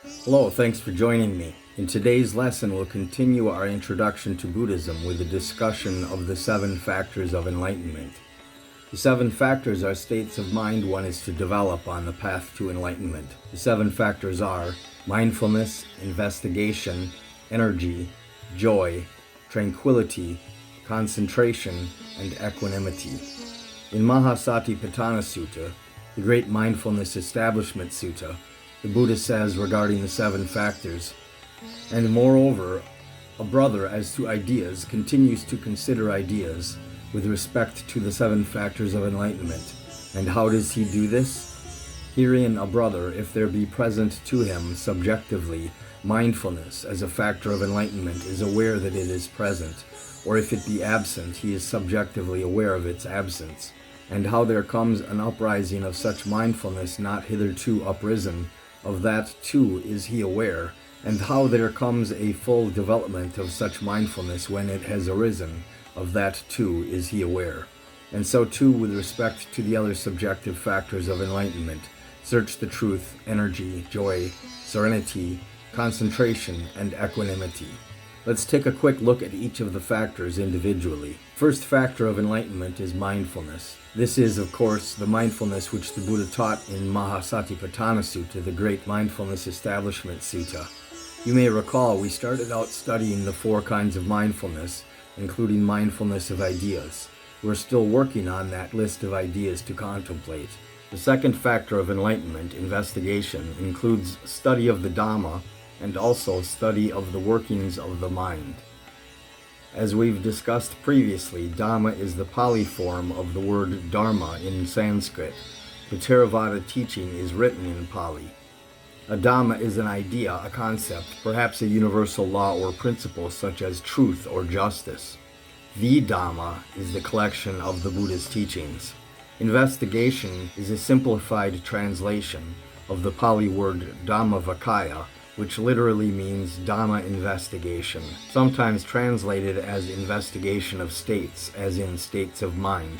Hello, thanks for joining me. In today's lesson, we'll continue our introduction to Buddhism with a discussion of the 7 factors of enlightenment. The 7 factors are states of mind one is to develop on the path to enlightenment. The 7 factors are mindfulness, investigation, energy, joy, tranquility, concentration, and equanimity. In Mahasatipatthana Sutta, the Great Mindfulness Establishment Sutta, the Buddha says regarding the 7 factors, and moreover, a brother as to ideas continues to consider ideas with respect to the 7 factors of enlightenment. And how does he do this? Herein a brother, if there be present to him subjectively mindfulness as a factor of enlightenment, is aware that it is present, or if it be absent, he is subjectively aware of its absence. And how there comes an uprising of such mindfulness not hitherto uprisen, of that too is he aware, and how there comes a full development of such mindfulness when it has arisen, of that too is he aware. And so too with respect to the other subjective factors of enlightenment: search the truth, energy, joy, serenity, concentration, and equanimity. Let's take a quick look at each of the factors individually. First factor of enlightenment is mindfulness. This is, of course, the mindfulness which the Buddha taught in Mahasatipatthana Sutta, the Great Mindfulness Establishment Sutta. You may recall we started out studying the 4 kinds of mindfulness, including mindfulness of ideas. We're still working on that list of ideas to contemplate. The second factor of enlightenment, investigation, includes study of the Dhamma and also study of the workings of the mind. As we've discussed previously, Dhamma is the Pali form of the word Dharma in Sanskrit. The Theravada teaching is written in Pali. A Dhamma is an idea, a concept, perhaps a universal law or principle such as truth or justice. The Dhamma is the collection of the Buddha's teachings. Investigation is a simplified translation of the Pali word Dhammavakaya, which literally means Dhamma investigation, sometimes translated as investigation of states, as in states of mind.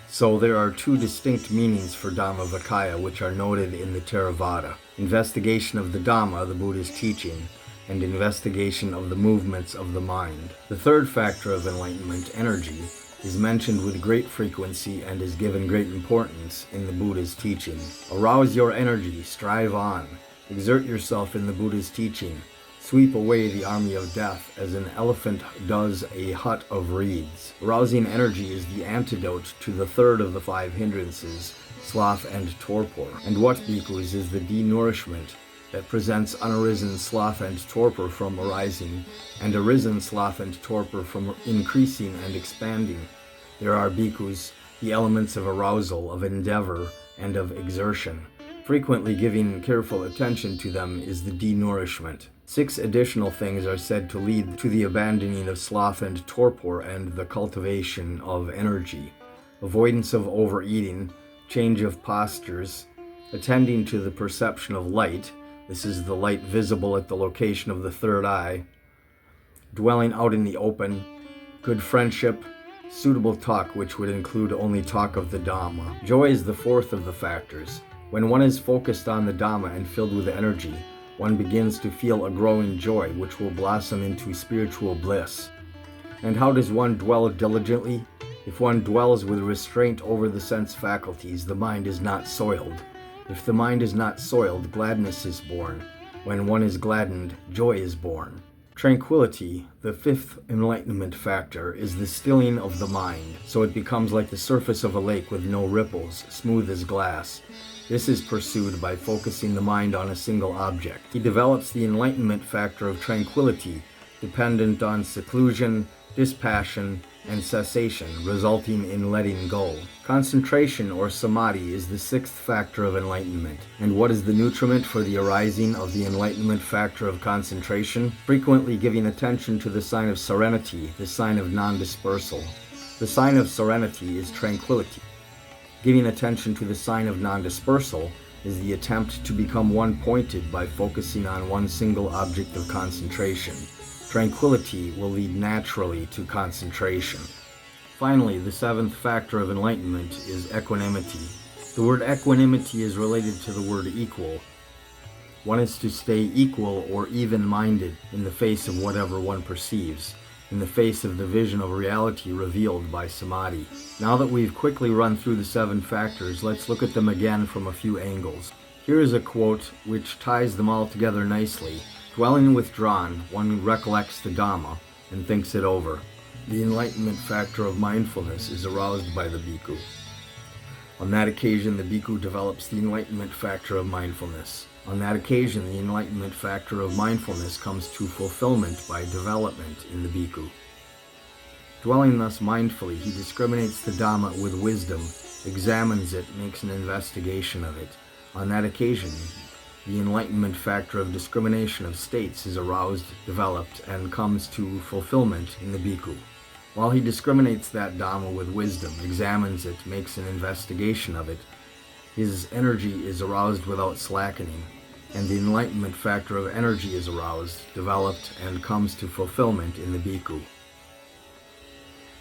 So there are 2 distinct meanings for Dhammavakaya which are noted in the Theravada: investigation of the Dhamma, the Buddha's teaching, and investigation of the movements of the mind. The third factor of enlightenment, energy, is mentioned with great frequency and is given great importance in the Buddha's teaching. Arouse your energy, strive on. Exert yourself in the Buddha's teaching. Sweep away the army of death as an elephant does a hut of reeds. Arousing energy is the antidote to the third of the 5 hindrances, sloth and torpor. And what, bhikkhus, is the denourishment that prevents unarisen sloth and torpor from arising, and arisen sloth and torpor from increasing and expanding? There are, bhikkhus, the elements of arousal, of endeavor, and of exertion. Frequently giving careful attention to them is the denourishment. 6 additional things are said to lead to the abandoning of sloth and torpor and the cultivation of energy: avoidance of overeating, change of postures, attending to the perception of light. This is the light visible at the location of the third eye. Dwelling out in the open, good friendship, suitable talk, which would include only talk of the Dhamma. Joy is the 4th of the factors. When one is focused on the Dhamma and filled with energy, one begins to feel a growing joy which will blossom into spiritual bliss. And how does one dwell diligently? If one dwells with restraint over the sense faculties, the mind is not soiled. If the mind is not soiled, gladness is born. When one is gladdened, joy is born. Tranquility, the 5th enlightenment factor, is the stilling of the mind, so it becomes like the surface of a lake with no ripples, smooth as glass. This is pursued by focusing the mind on a single object. He develops the enlightenment factor of tranquility, dependent on seclusion, dispassion, and cessation, resulting in letting go. Concentration or samadhi is the 6th factor of enlightenment. And what is the nutriment for the arising of the enlightenment factor of concentration? Frequently giving attention to the sign of serenity, the sign of non-dispersal. The sign of serenity is tranquility. Giving attention to the sign of non-dispersal is the attempt to become one-pointed by focusing on one single object of concentration. Tranquility will lead naturally to concentration. Finally, the 7th factor of enlightenment is equanimity. The word equanimity is related to the word equal. One is to stay equal or even-minded in the face of whatever one perceives, in the face of the vision of reality revealed by samadhi. Now that we've quickly run through the 7 factors, let's look at them again from a few angles. Here is a quote which ties them all together nicely. Dwelling withdrawn, one recollects the Dhamma and thinks it over. The enlightenment factor of mindfulness is aroused by the bhikkhu. On that occasion, the bhikkhu develops the enlightenment factor of mindfulness. On that occasion, the enlightenment factor of mindfulness comes to fulfillment by development in the bhikkhu. Dwelling thus mindfully, he discriminates the Dhamma with wisdom, examines it, makes an investigation of it. On that occasion, the enlightenment factor of discrimination of states is aroused, developed, and comes to fulfillment in the bhikkhu. While he discriminates that Dhamma with wisdom, examines it, makes an investigation of it, his energy is aroused without slackening, and the enlightenment factor of energy is aroused, developed, and comes to fulfillment in the bhikkhu.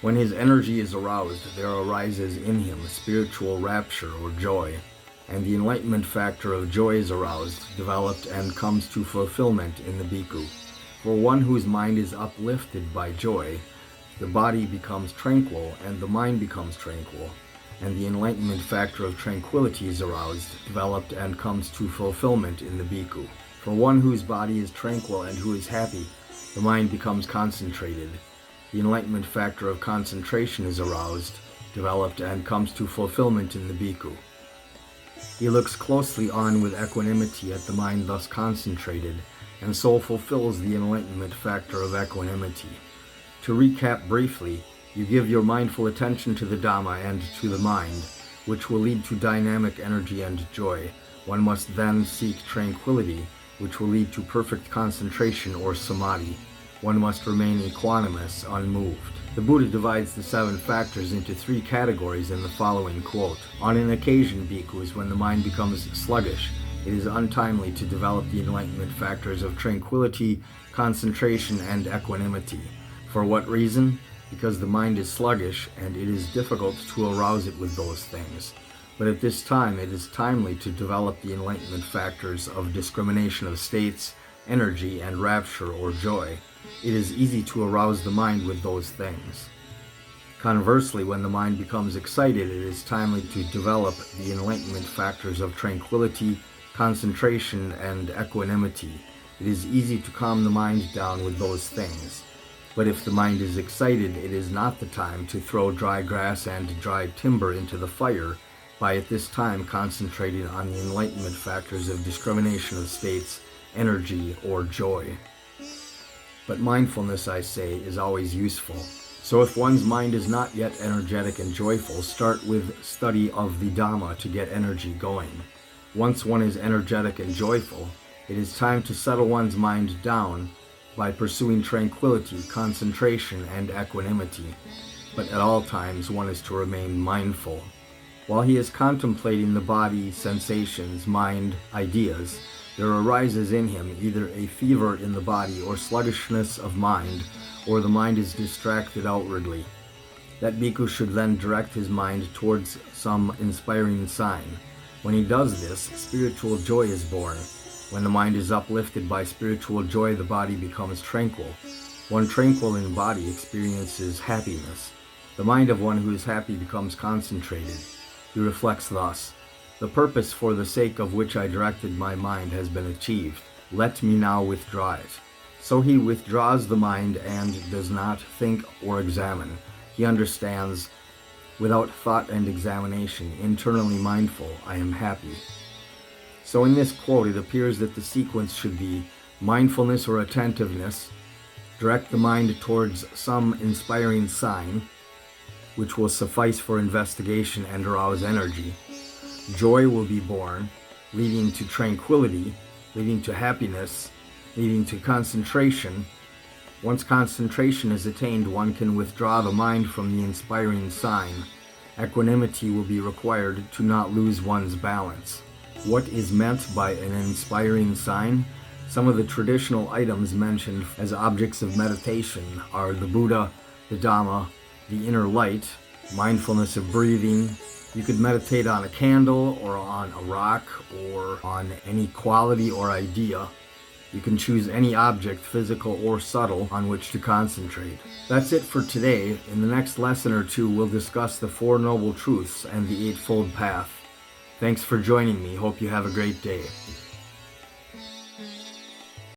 When his energy is aroused, there arises in him spiritual rapture or joy, and the enlightenment factor of joy is aroused, developed, and comes to fulfillment in the bhikkhu. For one whose mind is uplifted by joy, the body becomes tranquil and the mind becomes tranquil, and the enlightenment factor of tranquility is aroused, developed, and comes to fulfillment in the bhikkhu. For one whose body is tranquil and who is happy, the mind becomes concentrated. The enlightenment factor of concentration is aroused, developed, and comes to fulfillment in the bhikkhu. He looks closely on with equanimity at the mind thus concentrated, and so fulfills the enlightenment factor of equanimity. To recap briefly, you give your mindful attention to the Dhamma and to the mind, which will lead to dynamic energy and joy. One must then seek tranquility, which will lead to perfect concentration or samadhi. One must remain equanimous, unmoved. The Buddha divides the 7 factors into 3 categories in the following quote. On an occasion, bhikkhus, when the mind becomes sluggish, it is untimely to develop the enlightenment factors of tranquility, concentration, and equanimity. For what reason? Because the mind is sluggish and it is difficult to arouse it with those things. But at this time, it is timely to develop the enlightenment factors of discrimination of states, energy, and rapture or joy. It is easy to arouse the mind with those things. Conversely, when the mind becomes excited, it is timely to develop the enlightenment factors of tranquility, concentration, and equanimity. It is easy to calm the mind down with those things. But if the mind is excited, it is not the time to throw dry grass and dry timber into the fire by at this time concentrating on the enlightenment factors of discrimination of states, energy, or joy. But mindfulness, I say, is always useful. So if one's mind is not yet energetic and joyful, start with study of the Dhamma to get energy going. Once one is energetic and joyful, it is time to settle one's mind down by pursuing tranquility, concentration, and equanimity. But at all times, one is to remain mindful. While he is contemplating the body, sensations, mind, ideas, there arises in him either a fever in the body or sluggishness of mind, or the mind is distracted outwardly. That bhikkhu should then direct his mind towards some inspiring sign. When he does this, spiritual joy is born. When the mind is uplifted by spiritual joy, the body becomes tranquil. One tranquil in body experiences happiness. The mind of one who is happy becomes concentrated. He reflects thus: the purpose for the sake of which I directed my mind has been achieved. Let me now withdraw it. So he withdraws the mind and does not think or examine. He understands, without thought and examination, internally mindful, I am happy. So in this quote, it appears that the sequence should be mindfulness or attentiveness, direct the mind towards some inspiring sign, which will suffice for investigation and arouse energy. Joy will be born, leading to tranquility, leading to happiness, leading to concentration. Once concentration is attained, one can withdraw the mind from the inspiring sign. Equanimity will be required to not lose one's balance. What is meant by an inspiring sign? Some of the traditional items mentioned as objects of meditation are the Buddha, the Dhamma, the inner light, mindfulness of breathing, You could meditate on a candle or on a rock or on any quality or idea. You can choose any object, physical or subtle, on which to concentrate. That's it for today. In the next lesson or two, we'll discuss the Four Noble Truths and the Eightfold Path. Thanks for joining me. Hope you have a great day.